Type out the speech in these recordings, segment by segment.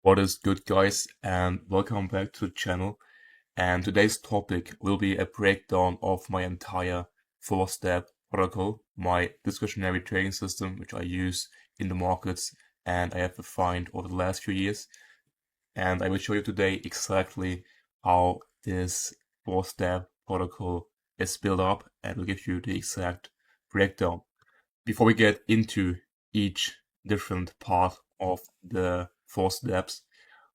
What is good, guys, and welcome back to the channel. And today's topic will be a breakdown of my entire 4-step protocol, my discretionary trading system, which I use in the markets and I have refined over the last few years. And I will show you today exactly how this 4-step protocol is built up and will give you the exact breakdown. Before we get into each different part of the 4 steps,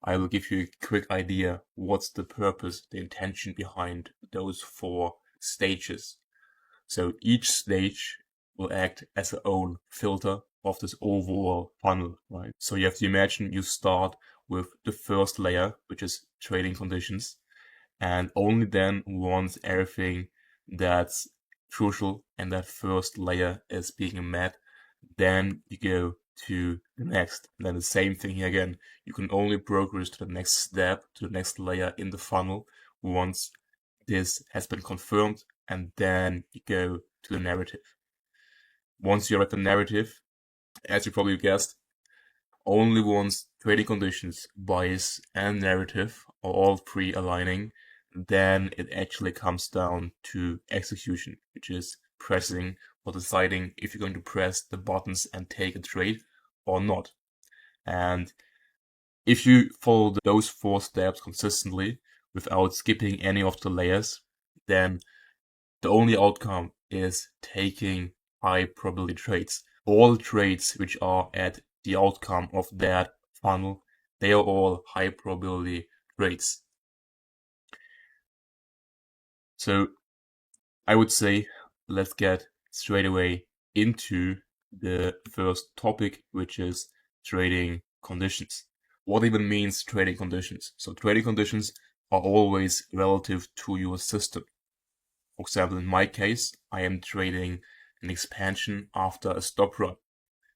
I will give you a quick idea what's the purpose, the intention behind those 4 stages. So each stage will act as its own filter of this overall funnel, right? So you have to imagine you start with the first layer, which is trading conditions, and only then once everything that's crucial and that first layer is being met, then you go to the next. And then the same thing here again. You can only progress to the next step, to the next layer in the funnel once this has been confirmed, and then you go to the narrative. Once you're at the narrative, as you probably guessed, only once trading conditions, bias, and narrative are all 3 aligning, then it actually comes down to execution, which is pressing or deciding if you're going to press the buttons and take a trade or not. And if you follow those 4 steps consistently without skipping any of the layers, then the only outcome is taking high probability trades. All trades which are at the outcome of that funnel, they are all high probability trades. So I would say let's get straight away into the first topic, which is trading conditions. What even means trading conditions? So trading conditions are always relative to your system. For example, in my case, I am trading an expansion after a stop run,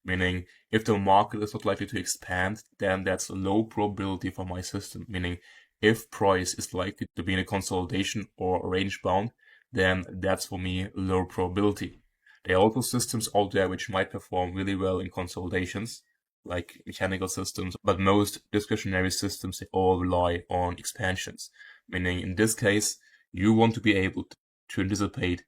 meaning if the market is not likely to expand, then that's a low probability for my system, meaning if price is likely to be in a consolidation or range bound, then that's for me low probability. There are also systems out there which might perform really well in consolidations, like mechanical systems, but most discretionary systems, they all rely on expansions, meaning in this case, you want to be able to anticipate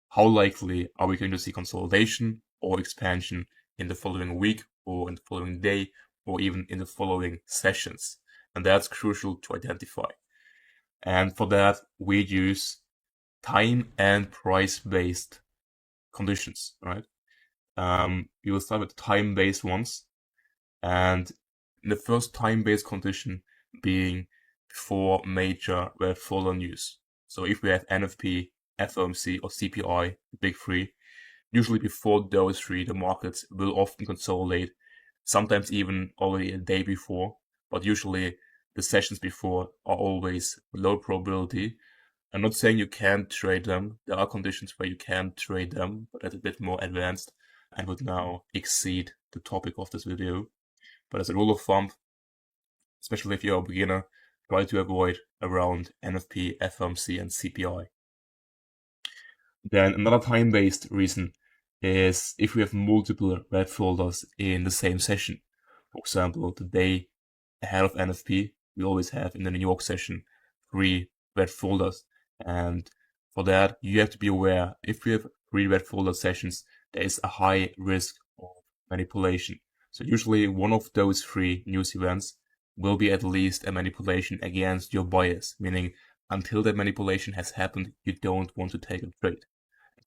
how likely are we going to see consolidation or expansion in the following week or in the following day or even in the following sessions. And that's crucial to identify. And for that, we use time and price-based conditions, right? We will start with time-based ones. And the first time-based condition being before major red folder news. So if we have NFP, FOMC, or CPI, the big 3, usually before those 3, the markets will often consolidate, sometimes even already a day before, but usually the sessions before are always low probability. I'm not saying you can't trade them. There are conditions where you can trade them, but that's a bit more advanced and would now exceed the topic of this video. But as a rule of thumb, especially if you're a beginner, try to avoid around NFP, FOMC, and CPI. Then another time-based reason is if we have multiple red folders in the same session. For example, the day ahead of NFP, we always have in the New York session 3 red folders. And for that, you have to be aware, if we have 3 red folder sessions, there is a high risk of manipulation. So usually one of those 3 news events will be at least a manipulation against your bias, meaning until that manipulation has happened, you don't want to take a trade.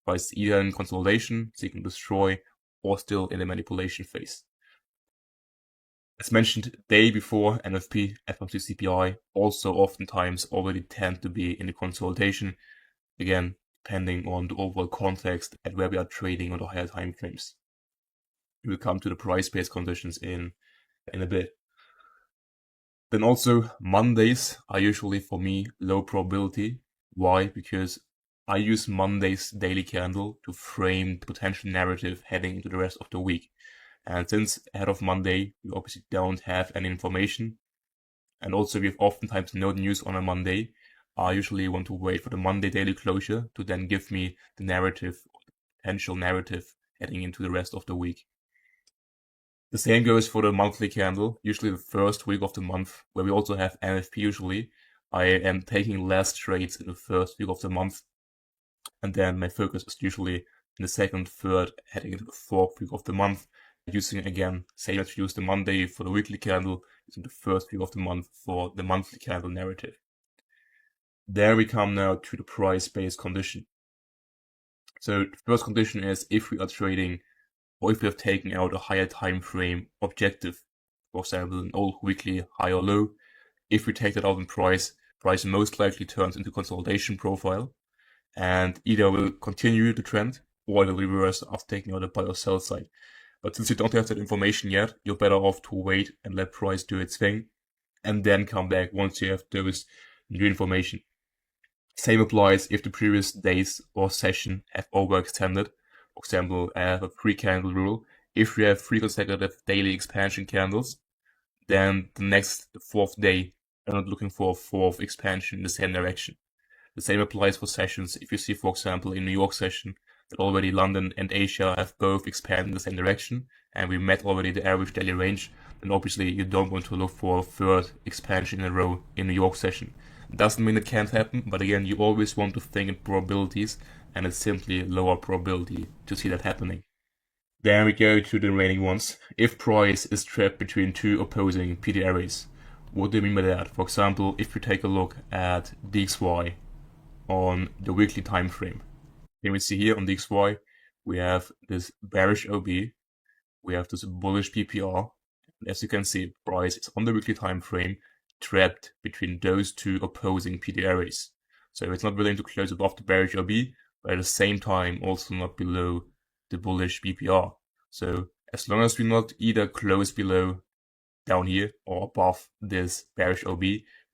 Price either in consolidation, seeking destroy, or still in the manipulation phase. As mentioned, day before NFP, FOMC, CPI also oftentimes already tend to be in the consolidation, again, depending on the overall context and where we are trading on the higher time frames. We will come to the price-based conditions in a bit. Then also, Mondays are usually for me low probability. Why? Because I use Monday's daily candle to frame the potential narrative heading into the rest of the week. And since ahead of Monday, we obviously don't have any information, and also we have oftentimes no news on a Monday, I usually want to wait for the Monday daily closure to then give me the narrative, or the potential narrative heading into the rest of the week. The same goes for the monthly candle, usually the first week of the month, where we also have NFP usually. I am taking less trades in the first week of the month, and then my focus is usually in the second, third, heading into the fourth week of the month, using again, same as we use the Monday for the weekly candle, using the first week of the month for the monthly candle narrative. There we come now to the price-based condition. So the first condition is if we are trading or if we have taken out a higher time frame objective, for example, an old weekly high or low. If we take that out in price most likely turns into consolidation profile and either will continue the trend or it'll reverse after taking out a buy or sell side. But since you don't have that information yet, you're better off to wait and let price do its thing and then come back once you have those new information. Same applies if the previous days or session have overextended. For example, I have a 3-candle rule. If we have 3 consecutive daily expansion candles, then the fourth day, I'm not looking for a fourth expansion in the same direction. The same applies for sessions. If you see, for example, in New York session, that already London and Asia have both expanded in the same direction, and we met already the average daily range, then obviously you don't want to look for a third expansion in a row in New York session. It doesn't mean it can't happen, but again, you always want to think in probabilities, and it's simply lower probability to see that happening. Then we go to the remaining ones. If price is trapped between 2 opposing PD arrays. What do you mean by that? For example, if we take a look at DXY on the weekly time frame. Here we see here on DXY, we have this bearish OB, we have this bullish PPR. And as you can see, price is on the weekly time frame trapped between those 2 opposing PD arrays. So it's not willing to close above the bearish OB, but at the same time also not below the bullish BPR. So as long as we not either close below down here or above this bearish OB,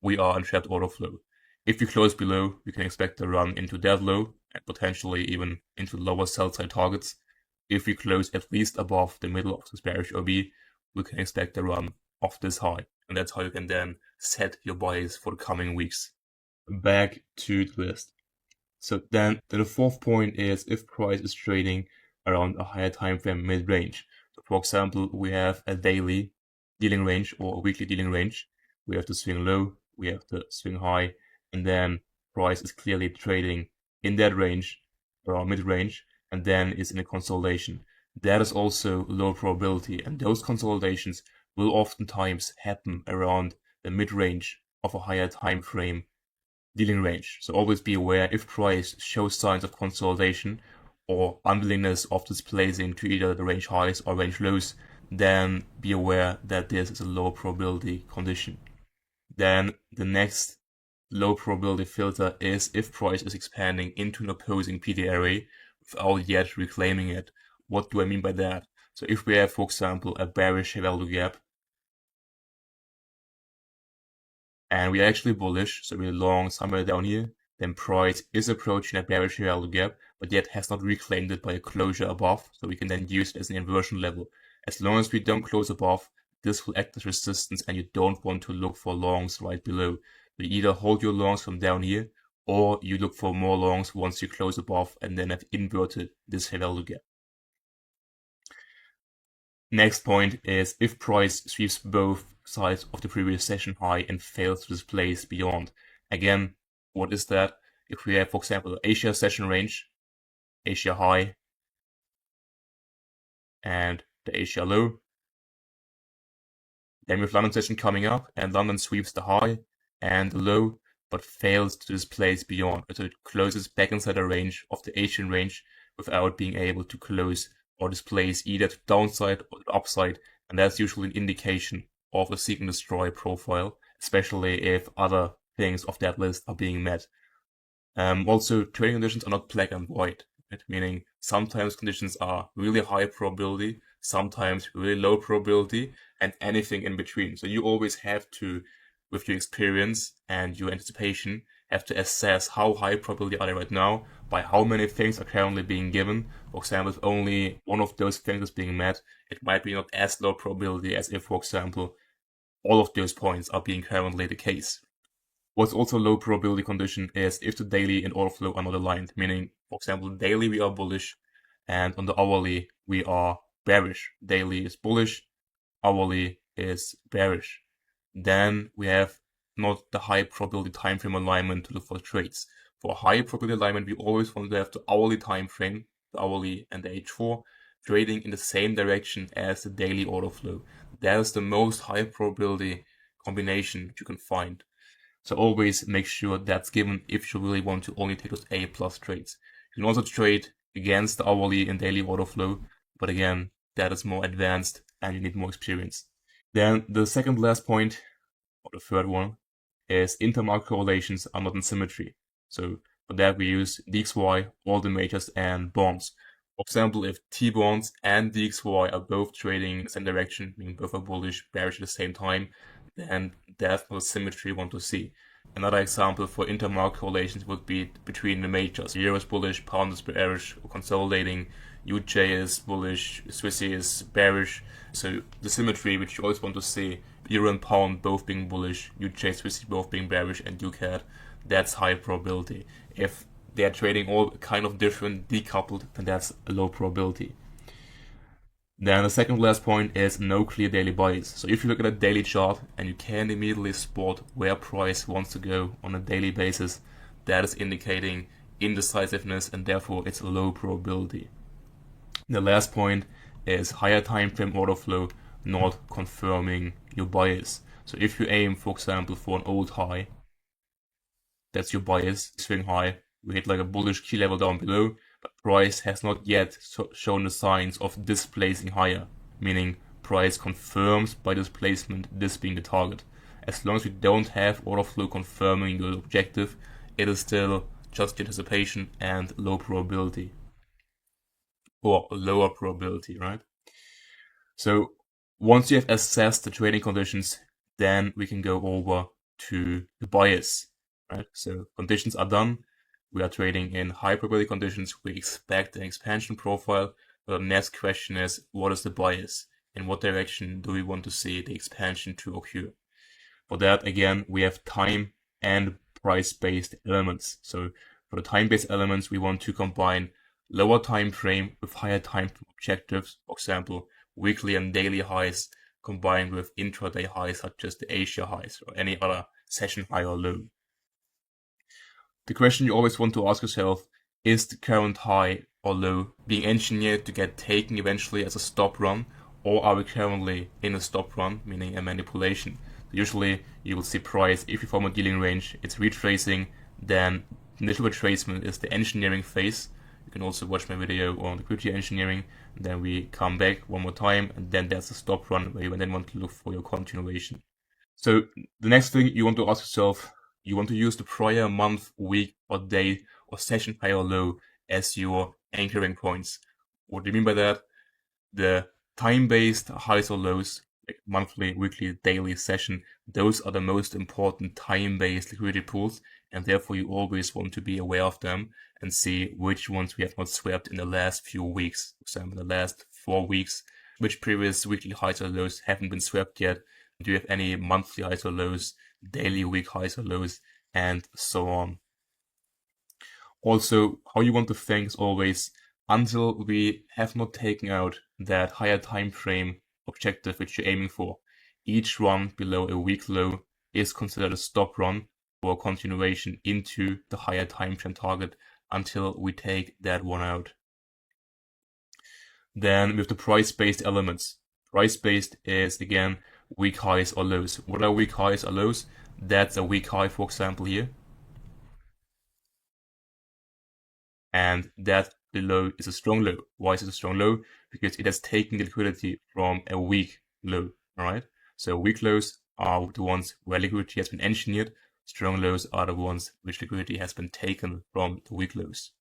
we are in trapped order flow. If we close below, we can expect a run into that low and potentially even into lower sell side targets. If we close at least above the middle of this bearish OB, we can expect a run off this high. And that's how you can then set your buys for the coming weeks. Back to the list. So then the fourth point is if price is trading around a higher time frame mid-range. So for example, we have a daily dealing range or a weekly dealing range. We have the swing low, we have the swing high, and then price is clearly trading in that range, around mid-range, and then is in a consolidation. That is also low probability, and those consolidations will oftentimes happen around the mid-range of a higher time frame dealing range. So always be aware if price shows signs of consolidation or unwillingness of displacing to either the range highs or range lows, then be aware that this is a low probability condition. Then the next low probability filter is if price is expanding into an opposing PD array without yet reclaiming it. What do I mean by that? So if we have, for example, a bearish value gap and we are actually bullish, so we're long somewhere down here, then price is approaching a bearish value gap, but yet has not reclaimed it by a closure above, so we can then use it as an inversion level. As long as we don't close above, this will act as resistance and you don't want to look for longs right below. You either hold your longs from down here, or you look for more longs once you close above and then have inverted this value gap. Next point is if price sweeps both sides of the previous session high and fails to displace beyond. Again, what is that? If we have, for example, Asia session range, Asia high, and the Asia low, then we have London session coming up, and London sweeps the high and the low, but fails to displace beyond. So it closes back inside the range of the Asian range without being able to close or displace either to downside or to upside, and that's usually an indication of a seek and destroy profile, especially if other things of that list are being met. Also, trading conditions are not black and white, right? Meaning sometimes conditions are really high probability, sometimes really low probability, and anything in between. So you always have to, with your experience and your anticipation, have to assess how high probability are they right now, by how many things are currently being given. For example, if only one of those things is being met, it might be not as low probability as if, for example, all of those points are being currently the case. What's also low probability condition is if the daily and order flow are not aligned, meaning, for example, daily we are bullish and on the hourly we are bearish. Daily is bullish, hourly is bearish. Then we have not the high probability time frame alignment to look for trades. For high probability alignment, we always want to have the hourly time frame, the hourly and the H4, trading in the same direction as the daily order flow. That is the most high probability combination you can find. So always make sure that's given if you really want to only take those A+ trades. You can also trade against the hourly and daily order flow, but again, that is more advanced and you need more experience. Then the second last point, or the third one, is intermarket correlations are not in symmetry. So for that we use DXY, all the majors, and bonds. For example, if T-bonds and DXY are both trading in the same direction, meaning both are bullish, bearish at the same time, then that's not a symmetry you want to see. Another example for intermarket correlations would be between the majors. Euro is bullish, pound is bearish, or consolidating. UJ is bullish, Swissy is bearish. So the symmetry which you always want to see, Euro and pound both being bullish, UJ, Swissy both being bearish, and UCAD, that's high probability. If they're trading all kind of different, decoupled, then that's a low probability. Then the second last point is no clear daily bias. So if you look at a daily chart and you can immediately spot where price wants to go on a daily basis, that is indicating indecisiveness and therefore it's a low probability. The last point is higher time frame order flow not confirming your bias. So if you aim, for example, for an old high, that's your bias, swing high, we hit like a bullish key level down below, but price has not yet shown the signs of displacing higher, meaning price confirms by displacement this being the target. As long as we don't have order flow confirming your objective, it is still just anticipation and low probability. Or lower probability, right? So once you have assessed the trading conditions, then we can go over to the bias, right? So conditions are done. We are trading in high probability conditions. We expect an expansion profile. But the next question is, what is the bias? In what direction do we want to see the expansion to occur? For that, again, we have time and price-based elements. So for the time-based elements, we want to combine lower time frame with higher time frame objectives. For example, weekly and daily highs combined with intraday highs such as the Asia highs or any other session high or low. The question you always want to ask yourself, is the current high or low being engineered to get taken eventually as a stop run, or are we currently in a stop run, meaning a manipulation? Usually you will see price, if you form a dealing range, it's retracing, then initial retracement is the engineering phase. You can also watch my video on liquidity engineering, then we come back one more time, and then there's a stop run where you then want to look for your continuation. So the next thing you want to ask yourself, you want to use the prior month, week, or day, or session high or low as your anchoring points. What do you mean by that? The time-based highs or lows, like monthly, weekly, daily, session, those are the most important time-based liquidity pools, and therefore you always want to be aware of them and see which ones we have not swept in the last few weeks. For example, in the last 4 weeks, which previous weekly highs or lows haven't been swept yet. Do you have any monthly highs or lows, daily, week highs or lows, and so on. Also, how you want to think is always, until we have not taken out that higher time frame objective which you're aiming for, each run below a week low is considered a stop run or a continuation into the higher time frame target until we take that one out. Then with the price-based elements. Price-based is, again, weak highs or lows. What are weak highs or lows? That's a weak high, for example, here. And that below is a strong low. Why is it a strong low? Because it has taken the liquidity from a weak low, alright? So weak lows are the ones where liquidity has been engineered. Strong lows are the ones which liquidity has been taken from the weak lows.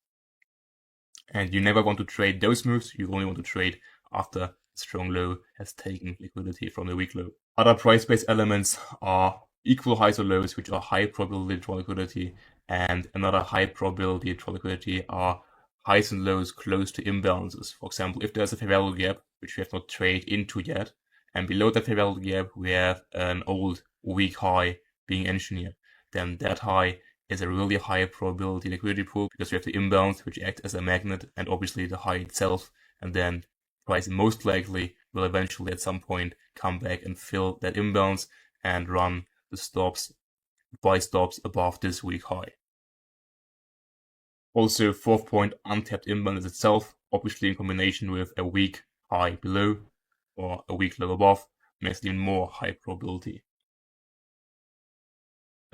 And you never want to trade those moves. You only want to trade after strong low has taken liquidity from the weak low. Other price-based elements are equal highs or lows, which are high probability draw liquidity, and another high probability draw liquidity are highs and lows close to imbalances. For example, if there's a fair value gap, which we have not traded into yet, and below that fair value gap we have an old weak high being engineered, then that high is a really high probability liquidity pool because we have the imbalance which acts as a magnet and obviously the high itself, and then price most likely will eventually at some point come back and fill that imbalance and run the stops, buy stops above this week high. Also, fourth point, untapped imbalance itself, obviously in combination with a weak high below or a weak low above, makes even more high probability.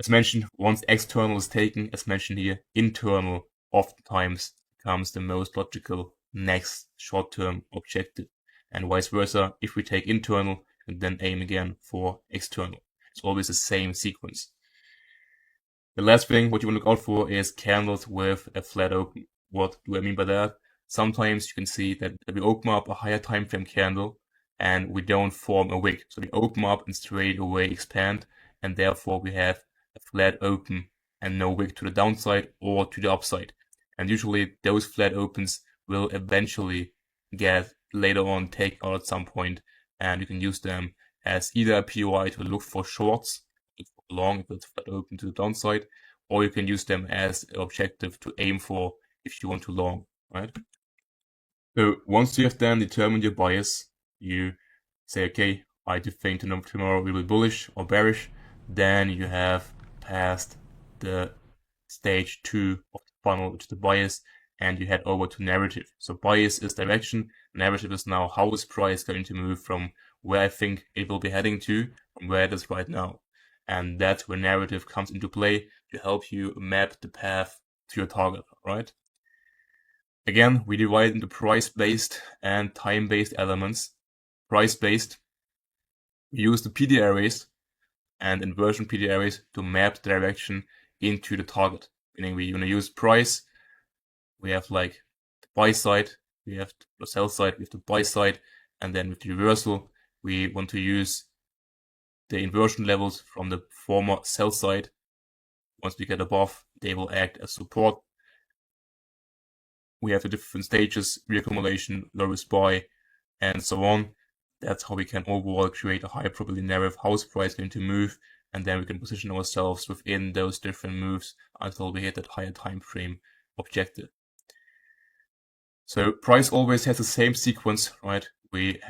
As mentioned, once external is taken, as mentioned here, internal oftentimes becomes the most logical next short-term objective. And vice versa, if we take internal and then aim again for external. It's always the same sequence. The last thing what you want to look out for is candles with a flat open. What do I mean by that? Sometimes you can see that we open up a higher time frame candle and we don't form a wick. So we open up and straight away expand, and therefore we have a flat open and no wick to the downside or to the upside. And usually those flat opens will eventually get later on taken out at some point, and you can use them as either a POI to look for shorts, long if it's flat open to the downside, or you can use them as an objective to aim for if you want to long, right? So once you have then determined your bias, you say, okay, I do think tomorrow will be bullish or bearish. Then you have passed the stage 2 of the funnel, which is the bias, and you head over to narrative. So bias is direction, narrative is now how is price going to move from where I think it will be heading to, from where it is right now. And that's where narrative comes into play to help you map the path to your target, right? Again, we divide into price-based and time-based elements. Price-based, we use the PD arrays and inversion PD arrays to map the direction into the target. Meaning we're going to use price, we have like the buy side, we have the sell side, we have the buy side, and then with the reversal, we want to use the inversion levels from the former sell side. Once we get above, they will act as support. We have the different stages, reaccumulation, low risk buy, and so on. That's how we can overall create a high probability narrative, how is price going to move, and then we can position ourselves within those different moves until we hit that higher time frame objective. So price always has the same sequence, right? We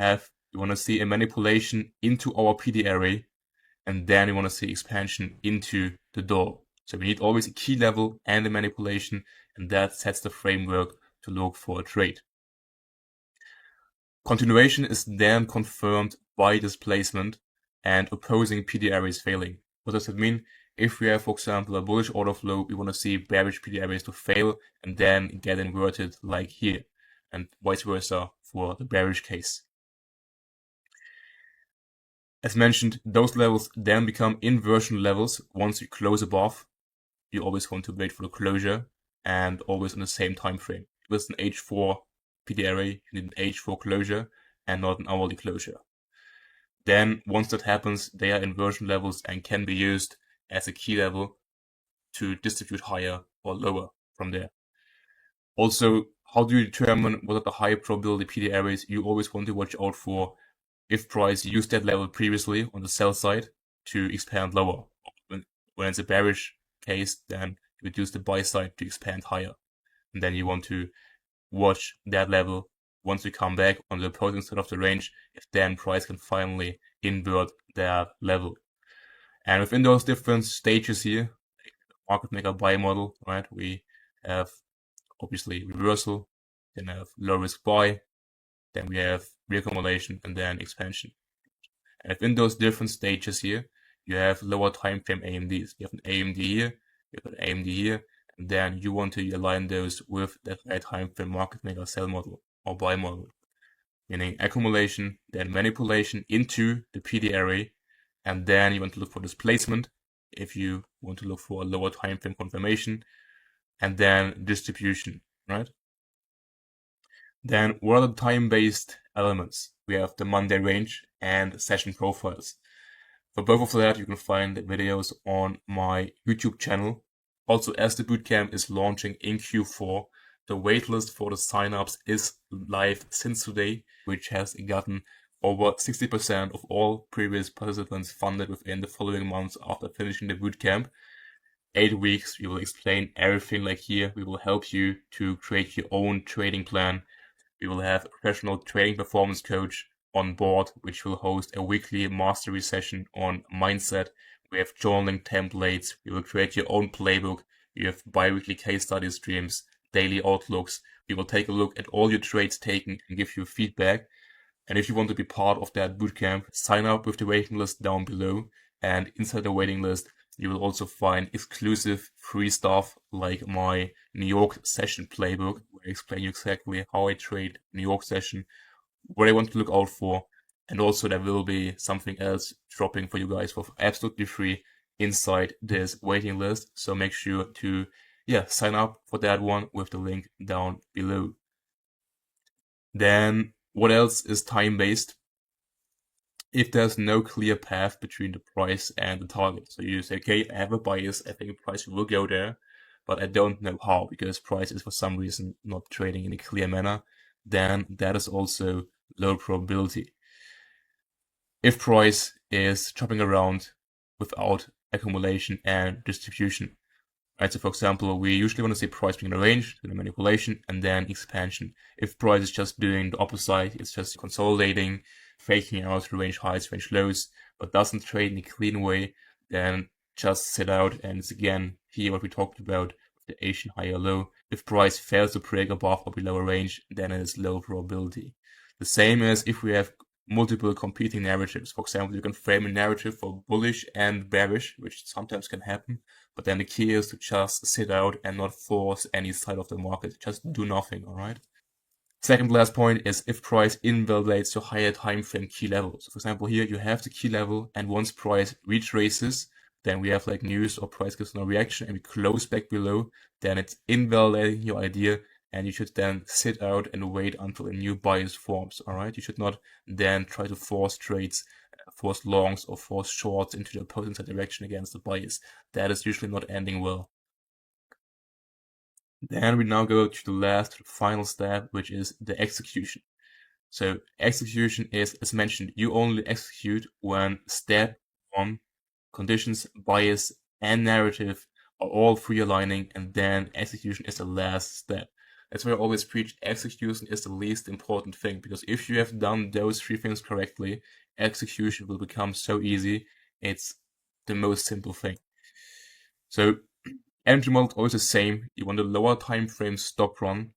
want to see a manipulation into our PD array, and then we want to see expansion into the door. So we need always a key level and a manipulation, and that sets the framework to look for a trade. Continuation is then confirmed by displacement and opposing PD arrays failing. What does that mean? If we have, for example, a bullish order flow, we want to see bearish PD arrays to fail and then get inverted like here, and vice versa for the bearish case. As mentioned, those levels then become inversion levels once you close above. You always want to wait for the closure and always on the same time frame. With an H4 PD array, you need an H4 closure and not an hourly closure. Then once that happens, they are inversion levels and can be used as a key level to distribute higher or lower from there. Also, how do you determine what are the high probability PD arrays? You always want to watch out for if price used that level previously on the sell side to expand lower. When it's a bearish case, then you would use the buy side to expand higher. And then you want to watch that level once we come back on the opposing side of the range, if then price can finally invert that level. And within those different stages here, market maker buy model, right? We have obviously reversal, then have low risk buy, then we have reaccumulation, and then expansion. And within those different stages here, you have lower time frame AMDs. You have an AMD here, you have an AMD here, and then you want to align those with that high time frame market maker sell model or buy model. Meaning accumulation, then manipulation into the PD array, and then you want to look for displacement if you want to look for a lower time frame confirmation, and then distribution, right? Then what are the time-based elements? We have the Monday range and session profiles. For both of that, you can find videos on my YouTube channel. Also, as the bootcamp is launching in Q4, the waitlist for the signups is live since today, which has gotten over 60% of all previous participants funded within the following months after finishing the bootcamp. 8 weeks, we will explain everything like here. We will help you to create your own trading plan We will have a professional trading performance coach on board, which will host a weekly mastery session on mindset. We have journaling templates. We will create your own playbook. You have bi-weekly case study streams, daily outlooks. We will take a look at all your trades taken and give you feedback. And if you want to be part of that bootcamp, sign up with the waiting list down below. And inside the waiting list, you will also find exclusive free stuff like my New York session playbook, where I explain you exactly how I trade New York session, what I want to look out for. And also there will be something else dropping for you guys for absolutely free inside this waiting list. So make sure to sign up for that one with the link down below. Then what else is time-based? If there's no clear path between the price and the target. So you say, okay, I have a bias, I think price will go there, but I don't know how because price is for some reason not trading in a clear manner, then that is also low probability. If price is chopping around without accumulation and distribution. Right, so for example, we usually want to see price being in a range, then a manipulation, and then expansion. If price is just doing the opposite, it's just consolidating, faking out the range highs, range lows, but doesn't trade in a clean way, then just sit out. And it's again here what we talked about with the Asian high or low. If price fails to break above or below a range, then it is low probability. The same as if we have multiple competing narratives. For example, you can frame a narrative for bullish and bearish, which sometimes can happen. But then the key is to just sit out and not force any side of the market. Just do nothing, all right? Second last point is if price invalidates your higher time frame key level. So for example, here you have the key level, and once price retraces, then we have like news or price gives no reaction and we close back below, then it's invalidating your idea. And you should then sit out and wait until a new bias forms, all right? You should not then try to force trades, force longs or force shorts into the opposing direction against the bias. That is usually not ending well. Then we now go to the last, final step, which is the execution. So execution is, as mentioned, you only execute when step 1, conditions, bias, and narrative are all free aligning, and then execution is the last step. That's why I always preach execution is the least important thing, because if you have done those 3 things correctly, execution will become so easy. It's the most simple thing. So entry model is always the same. You want a lower time frame stop run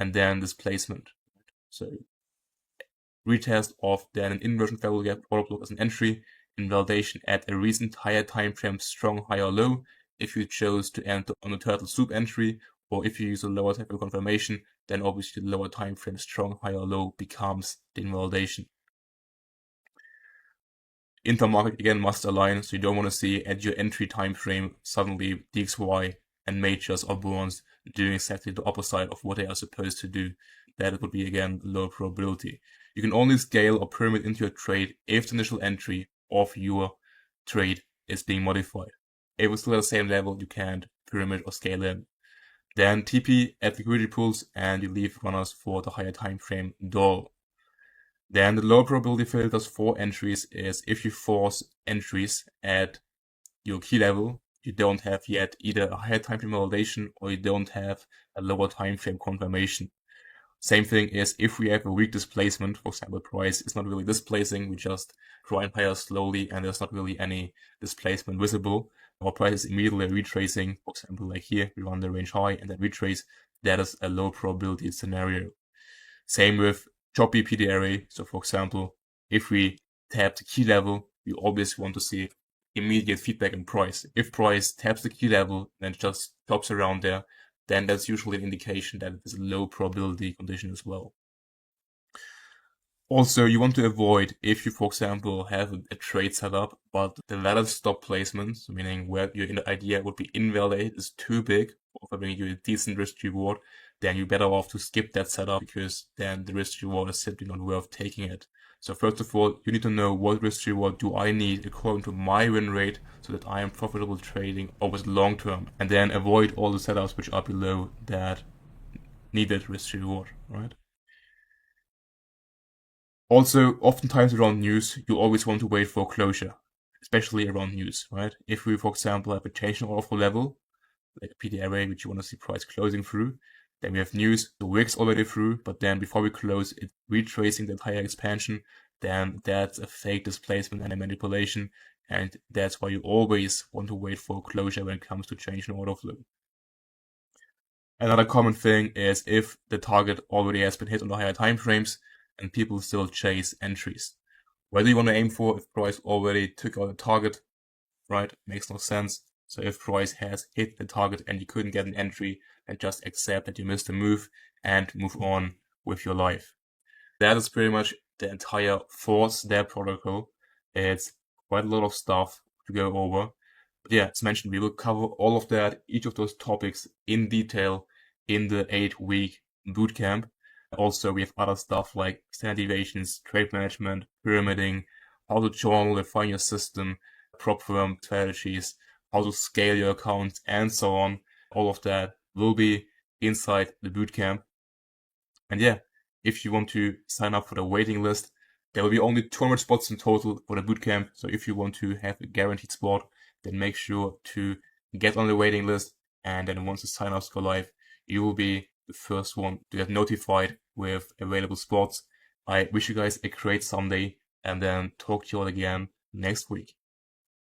and then displacement. So retest of then an inversion fair value gap order block as an entry, invalidation at a recent higher time frame strong, high or low. If you chose to enter on a turtle soup entry, or if you use a lower time frame confirmation, then obviously the lower time frame strong, high or low becomes the invalidation. Intermarket again must align, so you don't want to see at your entry time frame suddenly DXY and majors or bonds doing exactly the opposite of what they are supposed to do. That would be again low probability. You can only scale or pyramid into your trade if the initial entry of your trade is being modified. If it's still at the same level, you can't pyramid or scale in. Then TP at liquidity pools and you leave runners for the higher time frame door. Then the low probability filters for entries is if you force entries at your key level, you don't have yet either a higher time frame validation or you don't have a lower time frame confirmation. Same thing is if we have a weak displacement, for example, price is not really displacing, we just grind higher slowly and there's not really any displacement visible, or price is immediately retracing, for example, like here, we run the range high and then retrace, that is a low probability scenario. Same with choppy PD array. So for example, if we tap the key level, we always want to see immediate feedback in price. If price taps the key level and just chops around there, then that's usually an indication that it is a low probability condition as well. Also, you want to avoid if you, for example, have a trade setup, but the valid stop placement, so meaning where your idea would be invalidated, is too big, offering you a decent risk reward, then you're better off to skip that setup because then the risk reward is simply not worth taking it. So first of all, you need to know what risk reward do I need according to my win rate so that I am profitable trading over the long term, and then avoid all the setups which are below that needed risk reward, right? Also, oftentimes around news, you always want to wait for closure, especially around news, right? If we, for example, have a change in order flow level, like a PD array, which you want to see price closing through, Then we have news, the week's already through, but then before we close, it's retracing the entire expansion. Then that's a fake displacement and a manipulation, and that's why you always want to wait for closure when it comes to change in order flow. Another common thing is if the target already has been hit on the higher time frames and people still chase entries. Where do you want to aim for if price already took out a target? Right? Makes no sense. So if price has hit the target and you couldn't get an entry, then just accept that you missed a move and move on with your life. That is pretty much the entire 4-step protocol. It's quite a lot of stuff to go over. But yeah, as mentioned, we will cover all of that, each of those topics in detail in the 8-week bootcamp. Also, we have other stuff like standard deviations, trade management, pyramiding, how to journal, refine your system, prop firm strategies, how to scale your accounts, and so on. All of that will be inside the bootcamp. And yeah, if you want to sign up for the waiting list, there will be only 200 spots in total for the bootcamp. So if you want to have a guaranteed spot, then make sure to get on the waiting list. And then once the sign-ups go live, you will be the first one to get notified with available spots. I wish you guys a great Sunday, and then talk to you all again next week.